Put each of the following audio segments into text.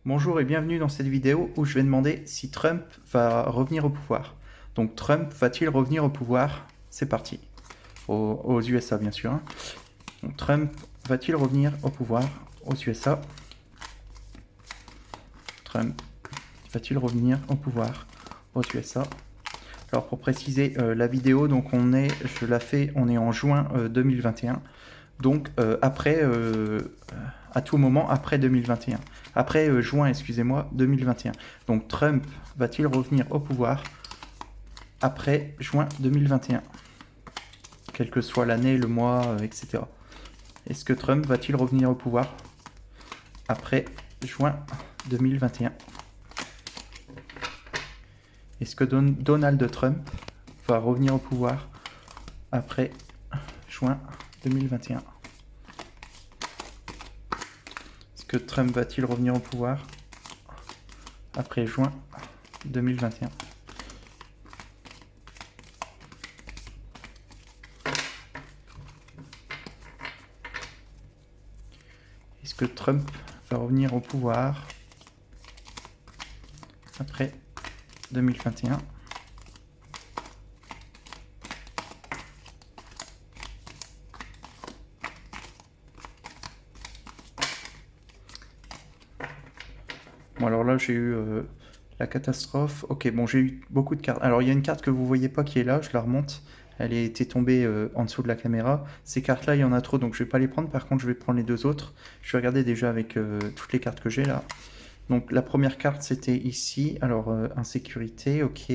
Bonjour et bienvenue dans cette vidéo où je vais demander si Trump va revenir au pouvoir. Donc Trump va-t-il revenir au pouvoir? C'est parti. Aux USA bien sûr. Donc, Trump va-t-il revenir au pouvoir aux USA? Trump va-t-il revenir au pouvoir aux USA? Alors pour préciser la vidéo, donc on est en juin 2021. Donc après, à tout moment après 2021. Après juin, excusez-moi, 2021. Donc Trump va-t-il revenir au pouvoir après juin 2021? Quelle que soit l'année, le mois, etc. Est-ce que Trump va-t-il revenir au pouvoir après juin 2021? Est-ce que Donald Trump va revenir au pouvoir après juin 2021? Est-ce que Trump va-t-il revenir au pouvoir après juin 2021? Est-ce que Trump va revenir au pouvoir après 2021? Bon alors là j'ai eu la catastrophe. Ok, bon j'ai eu beaucoup de cartes. Alors il y a une carte que vous voyez pas qui est là, je la remonte. Elle était tombée en dessous de la caméra. Ces cartes là il y en a trop donc je vais pas les prendre. Par contre je vais prendre les deux autres. Je vais regarder déjà avec toutes les cartes que j'ai là. Donc la première carte c'était ici. Alors insécurité, ok.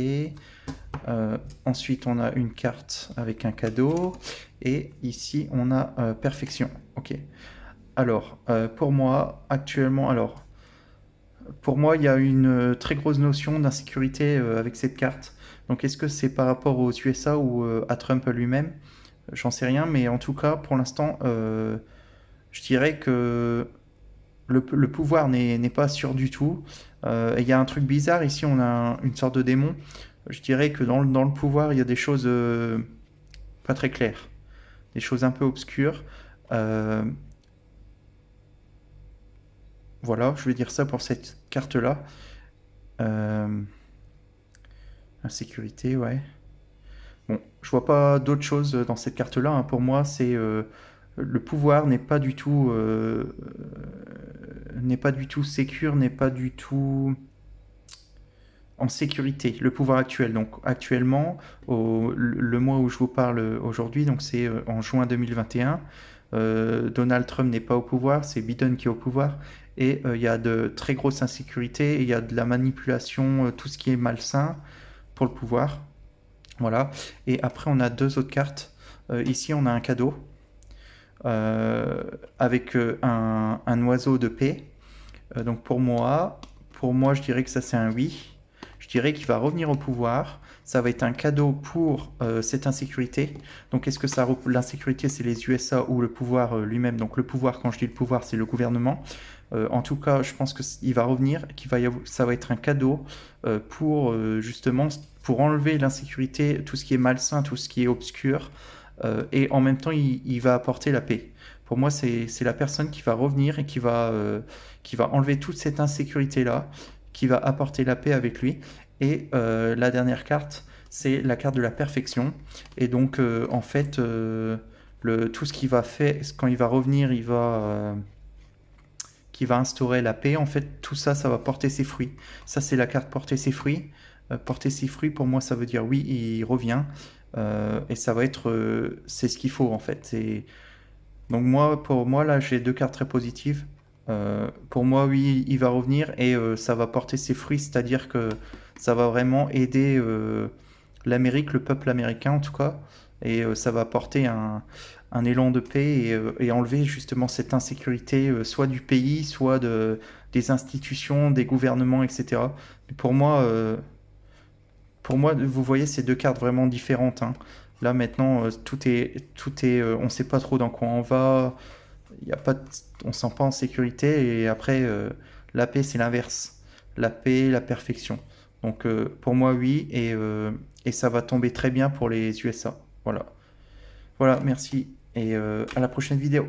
Ensuite on a une carte avec un cadeau. Et ici on a perfection. Ok. Alors pour moi actuellement, pour moi, il y a une très grosse notion d'insécurité avec cette carte. Donc, est-ce que c'est par rapport aux USA ou à Trump lui-même? J'en sais rien, mais en tout cas, pour l'instant, je dirais que le pouvoir n'est pas sûr du tout. Il y a un truc bizarre ici, on a une sorte de démon. Je dirais que dans le pouvoir, il y a des choses pas très claires, des choses un peu obscures. Euh, voilà, je vais dire ça pour cette carte-là. Euh, Insécurité, ouais. Bon, je vois pas d'autre chose dans cette carte-là, hein. Pour moi, c'est le pouvoir n'est pas du tout sécure, n'est pas du tout en sécurité. Le pouvoir actuel. Donc actuellement, le mois où je vous parle aujourd'hui, donc c'est en juin 2021. Donald Trump n'est pas au pouvoir, c'est Biden qui est au pouvoir. Et il y a de très grosses insécurités, il y a de la manipulation, tout ce qui est malsain pour le pouvoir. Voilà. Et après, on a deux autres cartes. Ici, on a un cadeau euh, avec un oiseau de paix. Donc pour moi, je dirais que ça c'est un oui. Je dirais qu'il va revenir au pouvoir. Ça va être un cadeau pour cette insécurité. Donc est-ce que l'insécurité c'est les USA ou le pouvoir lui-même? Donc le pouvoir, quand je dis le pouvoir, c'est le gouvernement. En tout cas, je pense qu'il va revenir, ça va être un cadeau pour justement pour enlever l'insécurité, tout ce qui est malsain, tout ce qui est obscur, et en même temps, il va apporter la paix. Pour moi, c'est la personne qui va revenir et qui va enlever toute cette insécurité-là, qui va apporter la paix avec lui. Et la dernière carte, c'est la carte de la perfection. Et donc, en fait, tout ce qu'il va faire, quand il va revenir, qui va instaurer la paix. En fait, tout ça, ça va porter ses fruits. Ça, c'est la carte porter ses fruits. Porter ses fruits, pour moi, ça veut dire oui, il revient. Et ça va être, c'est ce qu'il faut en fait. Donc moi, pour moi, là, j'ai deux cartes très positives. Pour moi, oui, il va revenir et ça va porter ses fruits, c'est-à-dire que ça va vraiment aider l'Amérique, le peuple américain en tout cas, et ça va apporter un élan de paix et enlever justement cette insécurité, soit du pays, soit des institutions, des gouvernements, etc. Mais pour moi, vous voyez, c'est deux cartes vraiment différentes, hein. Là maintenant, on ne sait pas trop dans quoi on va. Il y a pas, on se sent pas en sécurité. Et après, la paix, c'est l'inverse. La paix, la perfection. Donc pour moi, oui, et ça va tomber très bien pour les USA. Voilà. Voilà, merci et à la prochaine vidéo.